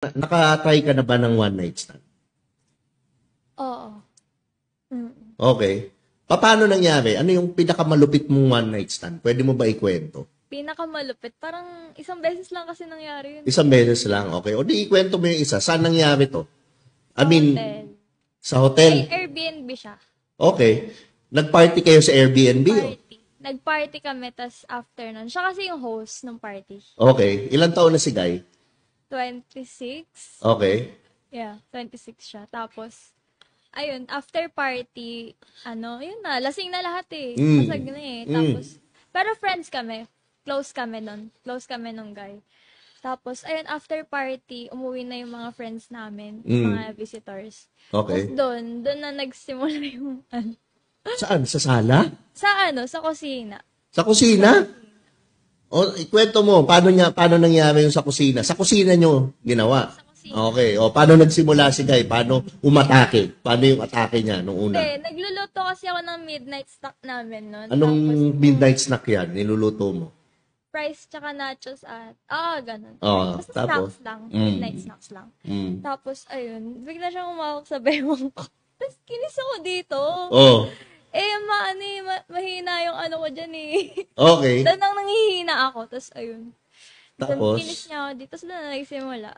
Naka-try ka na ba ng one night stand? Oo. Mm. Okay. Paano nangyari? Ano yung pinakamalupit mong one night stand? Pwede mo ba ikwento? Pinakamalupit, parang isang beses lang kasi nangyari yun. Isang beses lang, okay. O di ikwento mo yung isa. Saan nangyari to? I Sa mean, hotel. sa hotel. Ay, Airbnb siya. Okay. Nag-party kayo sa Airbnb, oh. Party. Nag-party kami, tas after nun. Siya kasi yung host ng party. Okay. Ilang taon na si Guy? 26. Okay. Yeah, 26 siya. Tapos, ayun, after party, yun na, lasing na lahat eh. Mm. Pasag na eh. Tapos, pero friends kami. Close kami nun. Close kami nung guy. Tapos, ayun, after party, umuwi na yung mga friends namin, mga visitors. Okay. Tapos doon na nagsimula yung, Saan? Sa sala? sa kusina. Sa kusina? O, ikwento mo, paano nangyari yung sa kusina? Sa kusina nyo ginawa? Sa kusina. Okay. O, paano nagsimula si Guy? Paano umatake? Paano yung atake niya nung una? Nagluluto kasi ako ng midnight snack namin nun. Anong Tapos, midnight snack yan? Niluluto mo? fries tsaka nachos at, ganun. Oo, Basta tapos? snacks lang. Mm. Midnight snacks lang. Mm. Tapos, ayun, bigla siyang umawak sa bewang ko. Tapos, kinis ako dito. Oh, Mahina yung ko dyan eh. okay. Doon nang nanghihina ako. Tapos, ayun. Tapos? Kinis niya ako dito. Tapos, doon na nagsimula.